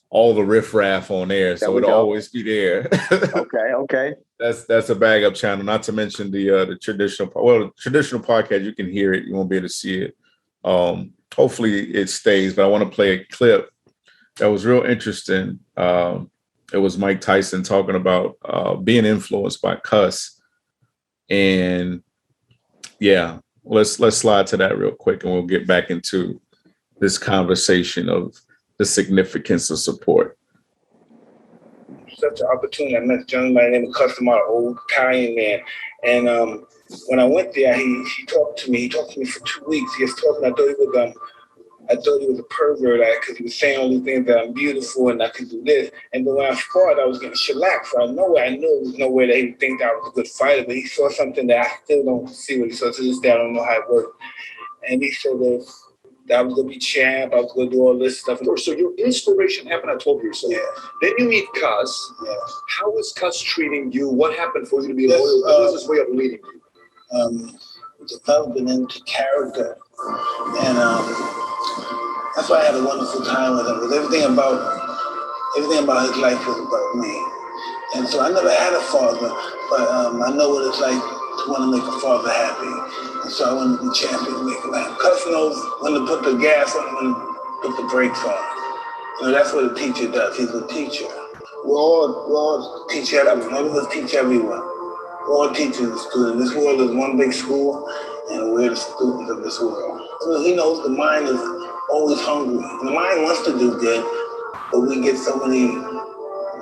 all the riffraff on there, so it'll always be there. Okay. That's a bag up channel. Not to mention the traditional podcast. You can hear it. You won't be able to see it. Hopefully it stays. But I want to play a clip that was real interesting. It was Mike Tyson talking about being influenced by Cuss. And yeah, let's slide to that real quick, and we'll get back into this conversation of the significance of support. Such an opportunity. I met a young man named Customer, old Italian man, and when I went there, he talked to me. He talked to me for 2 weeks. He was talking. I thought he was a pervert because he was saying all these things that I'm beautiful and I could do this. And then when I fought, I was getting shellacked. So I knew it was no way that he would think that I was a good fighter, but he saw something that I still don't see what he saw to this day. I don't know how it worked. And he said that I was going to be champ. I was going to do all this stuff. So your inspiration happened at 12 years old. Yeah. Then you meet Cuz. Yeah. How is Cuz treating you? What happened for you to be loyal? What was his way of leading you? Developing into character. And that's why I had a wonderful time with him. Because everything about his life was about me. And so I never had a father, but I know what it's like to want to make a father happy. And so I wanted to be champion to make him happy. Cuz knows when to put the gas on and when to put the brakes on. You know, that's what a teacher does. He's a teacher. We all teach everyone. None of us teach everyone. We're all teachers and students. This world is one big school, and we're the students of this world. So he knows the mind is always hungry. The mind wants to do good, but we get so many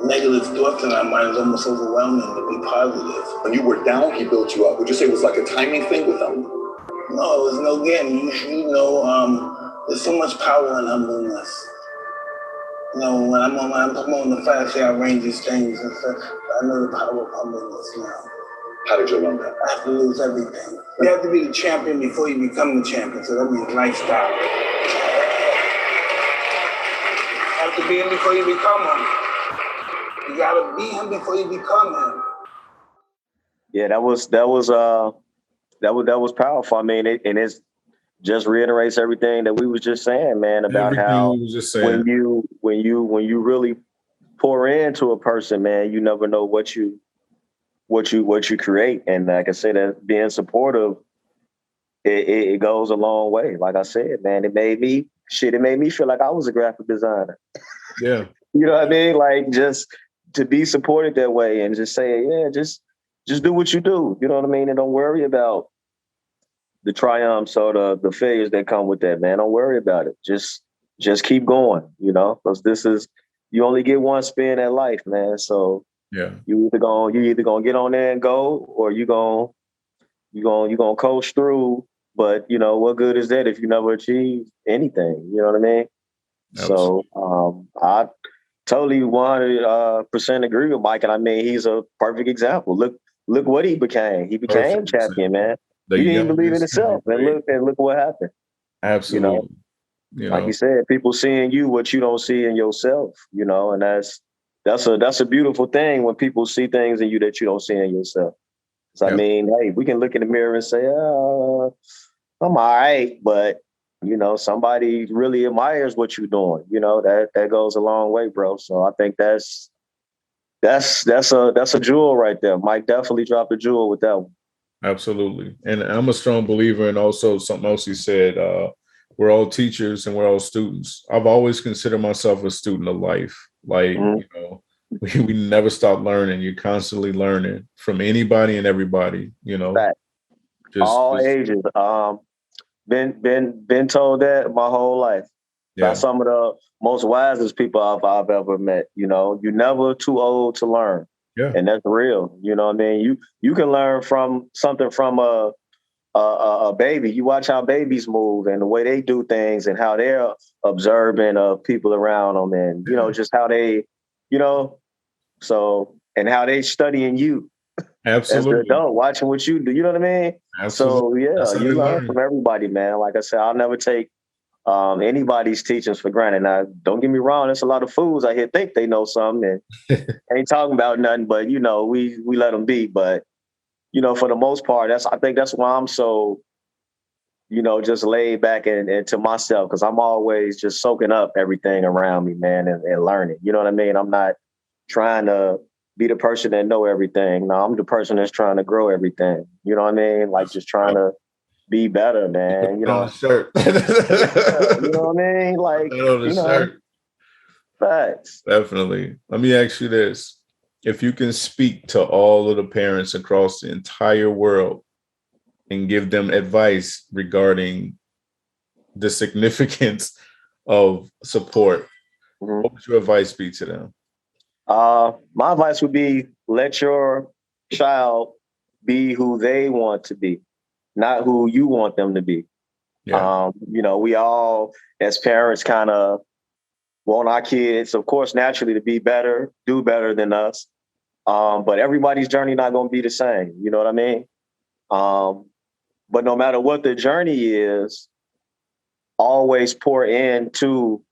negative thoughts in our mind, it's almost overwhelming to be positive. When you were down, he built you up. Would you say it was like a timing thing with him? No, it was no game. You know, there's so much power in humbleness. You know, when I'm on the fire, say I range these things and stuff, I know the power of humbleness now. How did you learn that? I have to lose everything. You have to be the champion before you become the champion, so that means lifestyle. You have to be him before you become him. You gotta be him before you become him. Yeah, that was powerful. I mean, it's just reiterates everything that we was just saying, man, about how when you really pour into a person, man, you never know what you create. And like I said, that being supportive, it goes a long way. Like I said, man, it made me feel like I was a graphic designer. Yeah. You know what I mean? Like, just to be supported that way and just say, yeah, just do what you do. You know what I mean? And don't worry about the triumphs or the failures that come with that, man. Don't worry about it. Just keep going, you know, because you only get one spin at life, man. So yeah, you either gonna get on there and go, or you gonna coast through. But you know, what good is that if you never achieve anything? You know what I mean? Absolutely. So I totally 100% agree with Mike, and I mean, he's a perfect example. Look what he became. He became champion, man. He didn't even believe in himself, and look what happened. Absolutely. You know, like he said, people seeing you what you don't see in yourself. You know, and that's a beautiful thing when people see things in you that you don't see in yourself. So I mean, hey, we can look in the mirror and say, "Oh, I'm all right," but you know, somebody really admires what you're doing. You know, that goes a long way, bro. So I think that's a jewel right there. Mike definitely dropped a jewel with that one. Absolutely. And I'm a strong believer in also something else he said, we're all teachers and we're all students. I've always considered myself a student of life. Like, you know, we never stop learning. You're constantly learning from anybody and everybody, you know. All ages. Been told that my whole life. By some of the most wisest people I've ever met. You know, you're never too old to learn. Yeah. And that's real. You know what I mean? You can learn from something from a baby. You watch how babies move and the way they do things and how they're observing of people around them, and you know, just how they, you know, so, and how they studying you. Absolutely. As an adult, watching what you do. You know what I mean? Absolutely. So yeah, you learn from everybody, man. Like I said, I'll never take anybody's teachings for granted. Now, don't get me wrong, there's a lot of fools out here think they know something and ain't talking about nothing, but you know, we let them be. But for the most part, I think that's why I'm so, just laid back and to myself, because I'm always just soaking up everything around me, man, and learning. You know what I mean? I'm not trying to be the person that know everything. No, I'm the person that's trying to grow everything. You know what I mean? Like just trying to be better, man. On the shirt. You know what I mean? Like, on the shirt. Facts. Definitely. Let me ask you this. If you can speak to all of the parents across the entire world and give them advice regarding the significance of support, what would your advice be to them? My advice would be let your child be who they want to be, not who you want them to be. Yeah. We all, as parents, kind of want our kids, of course, naturally to be better, do better than us. But everybody's journey not going to be the same. You know what I mean? But no matter what the journey is, always pour into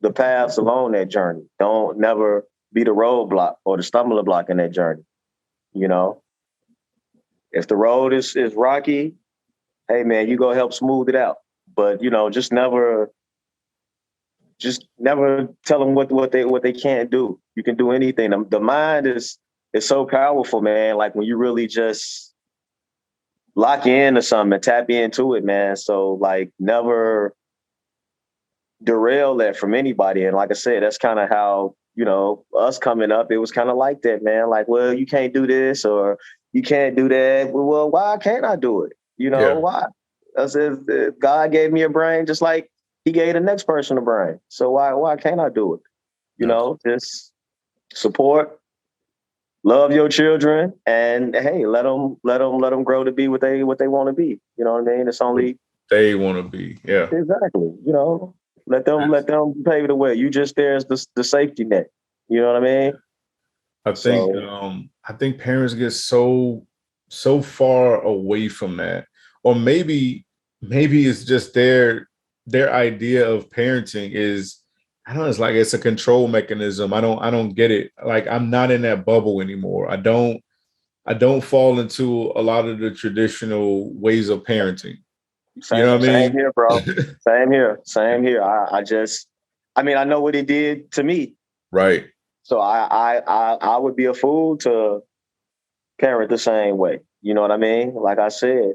the paths along that journey. Don't never be the roadblock or the stumbling block in that journey. If the road is rocky, hey man, you go help smooth it out. But just never tell them what they can't do. You can do anything. The mind is so powerful, man. Like when you really just lock into something and tap into it, man. So like never derail that from anybody. And like I said, that's kind of how, us coming up, it was kind of like that, man. Like, well, you can't do this or you can't do that. Well, why can't I do it? Why? I said, God gave me a brain just like he gave the next person a brain. So why can't I do it? Just support, love your children, and hey, let them grow to be what they want to be. You know what I mean? It's only they want to be. Yeah, exactly. Let them pave the way. You just there as the safety net. You know what I mean? I think parents get so far away from that, or maybe it's just their idea of parenting is, I don't know, it's like it's a control mechanism. I don't get it. Like I'm not in that bubble anymore. I don't fall into a lot of the traditional ways of parenting. You know what I mean? Same here, bro. Same here. I know what it did to me. Right. So I would be a fool to parent the same way. You know what I mean? Like I said,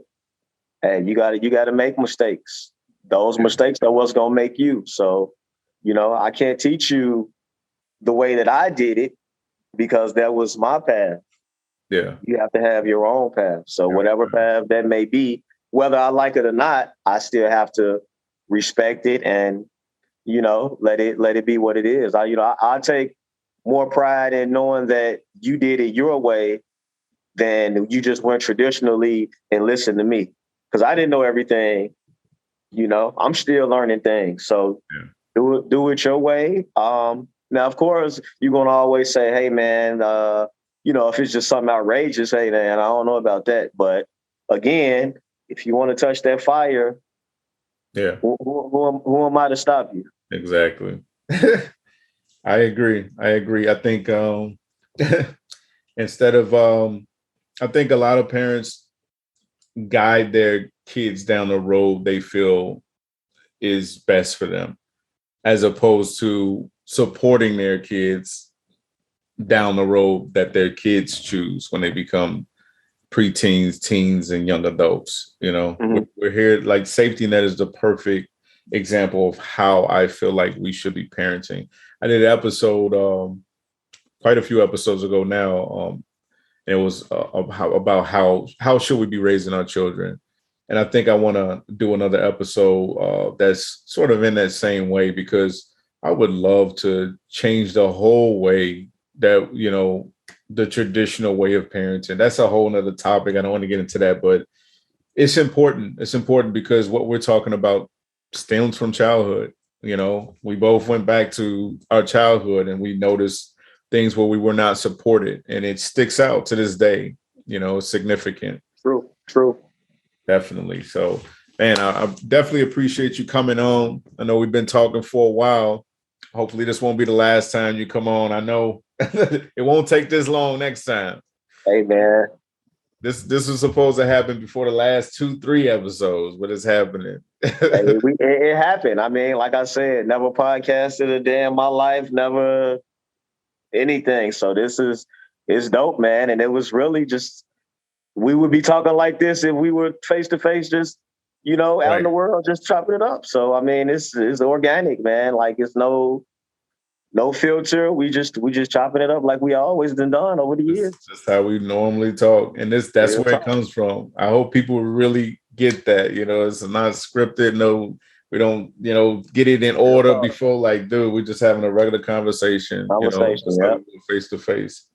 hey, you got to make mistakes. Those mistakes are what's gonna make you. So, I can't teach you the way that I did it because that was my path. Yeah. You have to have your own path. So whatever path that may be, whether I like it or not, I still have to respect it and, let it be what it is. I take more pride in knowing that you did it your way than you just went traditionally and listened to me. Because I didn't know everything. I'm still learning things. So do it your way. Now, of course, you're going to always say, hey, man, if it's just something outrageous, hey, man, I don't know about that. But again, if you want to touch that fire, who am I to stop you? Exactly. I agree. I think instead of, I think a lot of parents guide their kids down the road they feel is best for them, as opposed to supporting their kids down the road that their kids choose when they become preteens, teens, and young adults. We're here, like safety net is the perfect example of how I feel like we should be parenting. I did an episode quite a few episodes ago now. It was about how should we be raising our children. And I think I want to do another episode that's sort of in that same way, because I would love to change the whole way that, the traditional way of parenting. That's a whole nother topic. I don't want to get into that, but it's important. It's important because what we're talking about stems from childhood. We both went back to our childhood and we noticed things where we were not supported, and it sticks out to this day. It's significant. True. Definitely. So, man, I definitely appreciate you coming on. I know we've been talking for a while. Hopefully this won't be the last time you come on. I know it won't take this long next time. Hey, man. This was supposed to happen before the last 2-3 episodes, but it's happening. It happened. I mean, like I said, never podcasted a day in my life, never anything. So it's dope, man. And it was really just, we would be talking like this if we were face to face, just, out in the world, just chopping it up. So, I mean, it's organic, man. Like, it's no filter. We just chopping it up like we always been done over the years. That's how we normally talk. And that's where it comes from. I hope people really get that. It's not scripted. No, we don't, get it in order before, like, dude, we're just having a regular conversation. Face to face.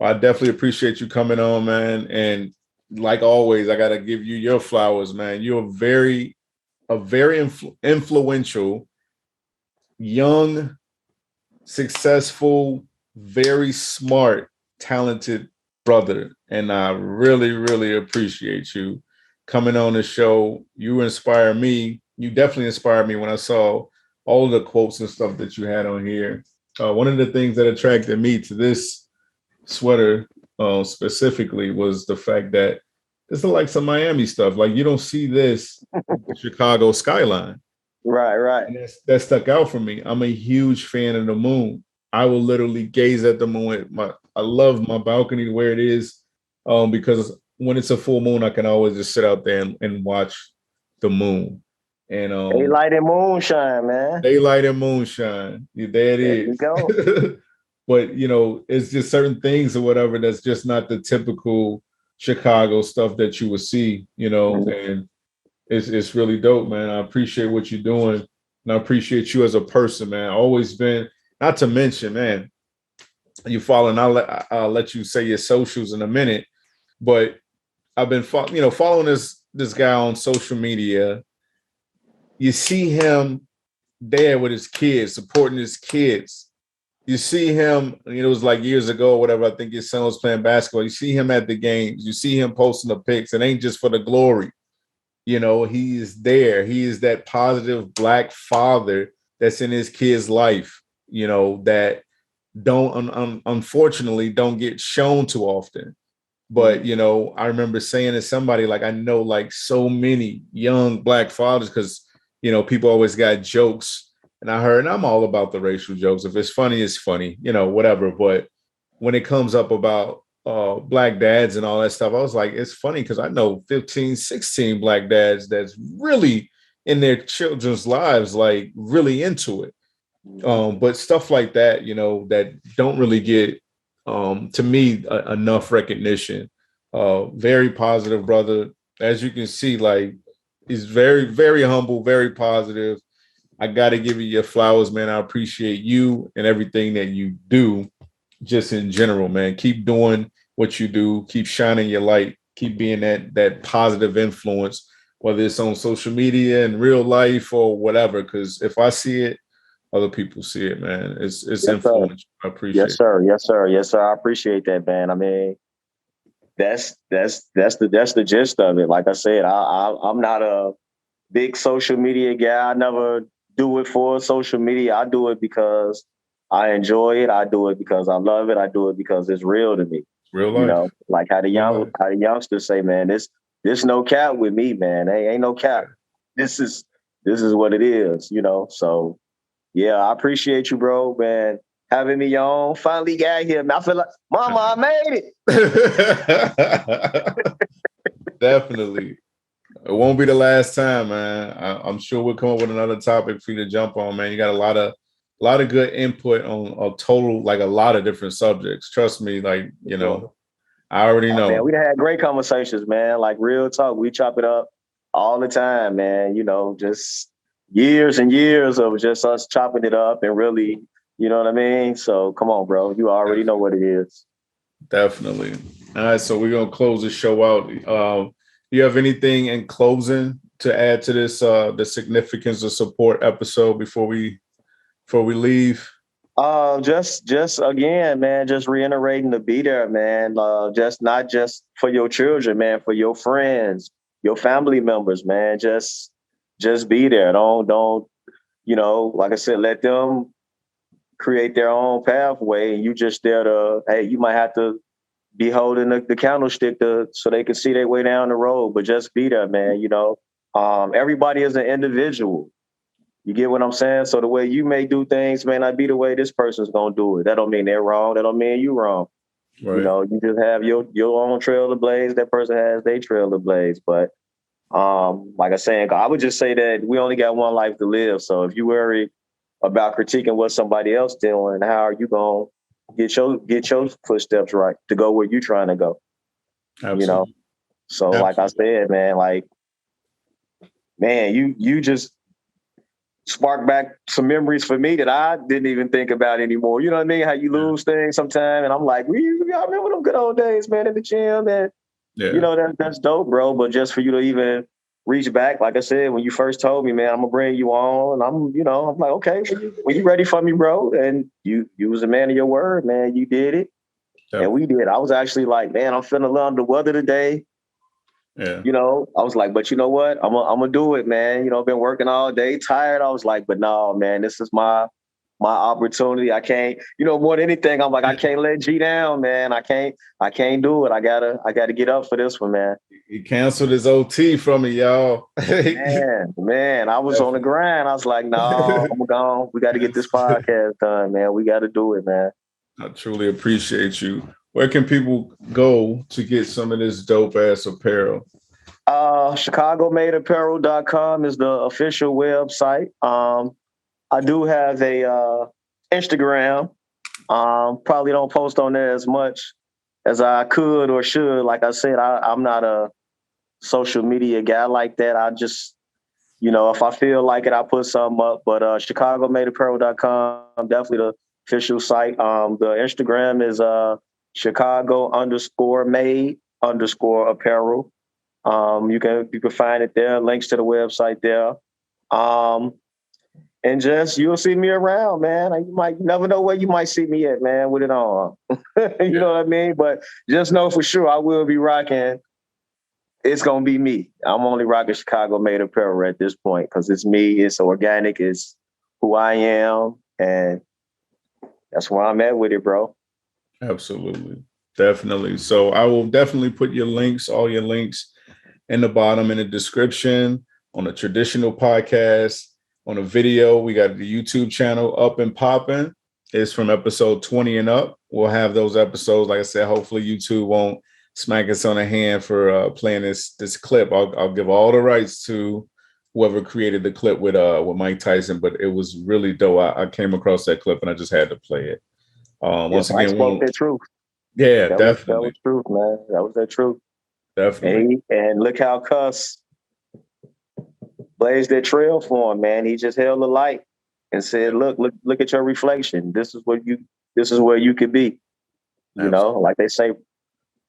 I definitely appreciate you coming on, man. And like always, I gotta give you your flowers, man. You're a very influential, young, successful, very smart, talented brother. And I really, really appreciate you coming on the show. You inspire me. You definitely inspired me when I saw all the quotes and stuff that you had on here. One of the things that attracted me to this sweater specifically was the fact that this is like some Miami stuff. Like, you don't see this Chicago skyline. Right. And that stuck out for me. I'm a huge fan of the moon. I will literally gaze at the moon. I love my balcony where it is, because when it's a full moon, I can always just sit out there and watch the moon. And daylight and moonshine, man. Daylight and moonshine. Yeah, there you go. But it's just certain things or whatever that's just not the typical Chicago stuff that you would see, and it's really dope, man. I appreciate what you're doing, and I appreciate you as a person, man. Always been, not to mention, man, you following, I'll let you say your socials in a minute, but I've been following this guy on social media. You see him there with his kids, supporting his kids. You see him, it was like years ago or whatever, I think his son was playing basketball. You see him at the games. You see him posting the pics. It ain't just for the glory. He is there. He is that positive Black father that's in his kid's life, that unfortunately don't get shown too often. But, I remember saying to somebody, like, I know like so many young Black fathers, because, people always got jokes. And I'm all about the racial jokes. If it's funny, it's funny, whatever. But when it comes up about Black dads and all that stuff, I was like, it's funny because I know 15, 16 Black dads that's really in their children's lives, like really into it. But stuff like that, that don't really get, to me, enough recognition. Very positive brother. As you can see, like, he's very, very humble, very positive. I got to give you your flowers, man. I appreciate you and everything that you do just in general, man. Keep doing what you do. Keep shining your light. Keep being that positive influence, whether it's on social media and real life or whatever. Because if I see it, other people see it, man. It's influential. I appreciate it. Yes, sir. I appreciate that, man. I mean, that's the gist of it. Like I said, I'm not a big social media guy. I never do it for social media. I do it because I enjoy it. I do it because I love it. I do it because it's real to me. Real life. Like how the youngsters say, man, this no cap with me, man. Ain't no cap. This is what it is, So yeah, I appreciate you, bro, man. Having me on. Finally got here, man. I feel like, Mama, I made it. Definitely. It won't be the last time, man. I'm sure we'll come up with another topic for you to jump on, man. You got a lot of good input on a lot of different subjects. Trust me, like, I already know. Man, we had great conversations, man. Like, real talk. We chop it up all the time, man. Just years and years of just us chopping it up and really, you know what I mean? So come on, bro. You already know what it is. Definitely. All right, so we're gonna close the show out. Do you have anything in closing to add to this, the significance of support episode before we leave? Just again, man, just reiterating to be there, man. Just not just for your children, man, for your friends, your family members, man. Just be there. Don't, like I said, let them create their own pathway. And you just there to, hey, you might have to be holding the candlestick so they can see their way down the road, but just be there, man. You know, everybody is an individual. You get what I'm saying? So the way you may do things may not be the way this person's gonna do it. That don't mean they're wrong. That don't mean you wrong. Right. You know, you just have your own trail to blaze. That person has their trail to blaze. But like I said, I would just say that we only got one life to live. So if you worry about critiquing what somebody else doing, how are you gonna get your footsteps right to go where you're trying to go? Absolutely. You know. So Absolutely. Like I said, man, like, man, you just spark back some memories for me that I didn't even think about anymore. You know what I mean? How you lose things sometimes. And I'm like, y'all remember them good old days, man, in the gym? And, you know, that's dope, bro. But just for you to even reach back, like I said, when you first told me, man, I'm going to bring you on. And I'm like, okay, when you ready for me, bro? And you was a man of your word, man. You did it. Yep. And we did. I was actually like, man, I'm feeling a little under the weather today. Yeah. You know, I was like, but you know what? I'm gonna do it, man. You know, I've been working all day, tired. I was like, but no, man, this is my opportunity. I can't, you know, more than anything, I'm like, I can't let G down, man. I can't do it. I gotta get up for this one, man. He canceled his OT from me, y'all. man, I was on the grind. I was like, no, I'm gone. We got to get this podcast done, man. We got to do it, man. I truly appreciate you. Where can people go to get some of this dope ass apparel? ChicagoMadeApparel.com is the official website. I do have a Instagram. Probably don't post on there as much as I could or should. Like I said, I'm not a social media guy like that. I just, you know, if I feel like it, I put something up. But ChicagoMadeApparel.com, definitely the official site. The Instagram is Chicago_made_apparel. You can find it there. Links to the website there. And just you'll see me around, man. You never know where you might see me at, man, with it on. You know what I mean? But just know for sure I will be rocking. It's gonna be me. I'm only rocking Chicago Made Apparel at this point because it's me. It's organic. It's who I am, and that's where I'm at with it, bro. Absolutely. Definitely. So I will definitely put all your links in the bottom in the description on the traditional podcast, on a video. We got the YouTube channel up and popping. It's from episode 20 and up. We'll have those episodes. Like I said, hopefully YouTube won't smack us on the hand for playing this clip. I'll give all the rights to whoever created the clip with Mike Tyson, but it was really dope. I came across that clip and I just had to play it. Once again, I spoke the truth. Yeah, definitely. That was truth, man. That was the truth. Definitely. And look how Cuss blazed that trail for him, man. He just held the light and said, look at your reflection. This is where you could be. You know, like they say,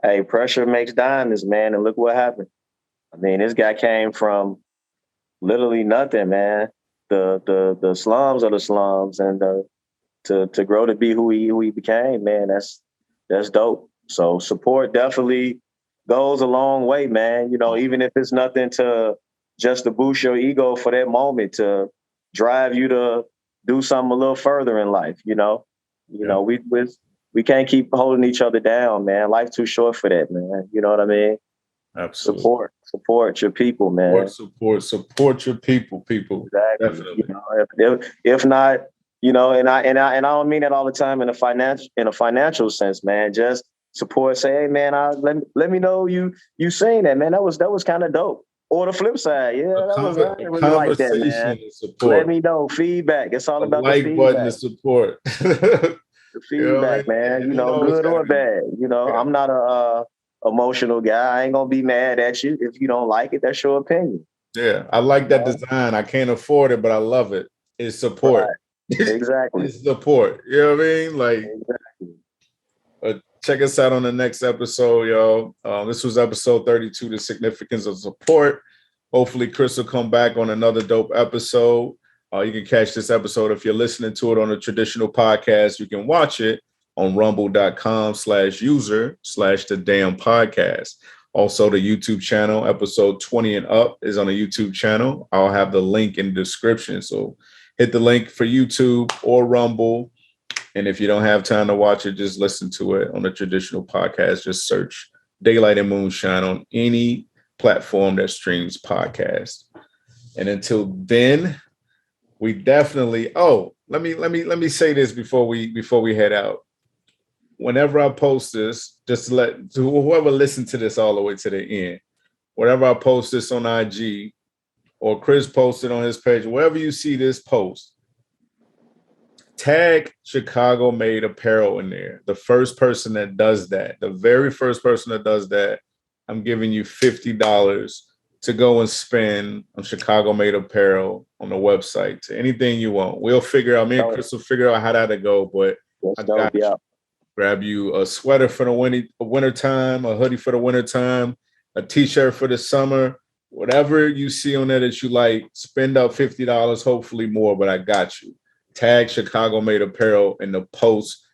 hey, pressure makes diamonds, man. And look what happened. I mean, this guy came from literally nothing, man. The slums are the slums, and to grow to be who he became, man, that's dope. So support definitely goes a long way, man. You know, even if it's nothing just to boost your ego for that moment, to drive you to do something a little further in life. You know, we can't keep holding each other down, man. Life's too short for that, man. You know what I mean? Absolutely. Support your people, man. Support your people. Exactly. Definitely. You know, if not, you know, and I don't mean that all the time in a financial sense, man. Just support. Say, hey, man, let me know you saying that, man. That was kind of dope. Or the flip side, I really like that, man. Let me know. Feedback. It's all about the feedback. Button to support. The feedback, man. You know, good or bad. You know, I'm not a emotional guy. I ain't gonna be mad at you if you don't like it. That's your opinion. Yeah, I like that design. I can't afford it, but I love it. It's support. Right. Exactly. It's support. You know what I mean? Like, exactly. Check us out on the next episode, y'all. This was episode 32, The Significance of Support. Hopefully, Chris will come back on another dope episode. You can catch this episode if you're listening to it on a traditional podcast. You can watch it on rumble.com/user/the D.A.M Podcast. Also, the YouTube channel, episode 20 and up, is on the YouTube channel. I'll have the link in the description. So hit the link for YouTube or Rumble And if you don't have time to watch it, just listen to it on a traditional podcast. Just search Daylight and Moonshine on any platform that streams podcasts. And until then, we definitely. Oh, let me say this before we head out. Whenever I post this, just to whoever listened to this all the way to the end, whenever I post this on IG or Chris posted on his page, wherever you see this post, tag Chicago Made Apparel in there. The first person that does that, the very first person that does that, I'm giving you $50 to go and spend on Chicago Made Apparel on the website to anything you want. We'll figure out, me and Chris will figure out how that'll go, but I got you. Grab you a sweater for the winter time, a hoodie for the winter time, a t-shirt for the summer, whatever you see on there that you like, spend up $50, hopefully more, but I got you. Tag Chicago Made Apparel in the post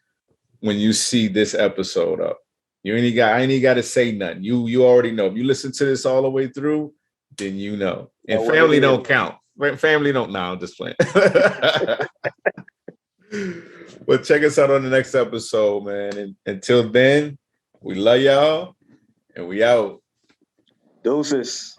when you see this episode up. I ain't got to say nothing. You already know. If you listen to this all the way through, then you know. And family don't count. Family don't. Nah, I'm just playing. But check us out on the next episode, man. And until then, we love y'all and we out. Deuces.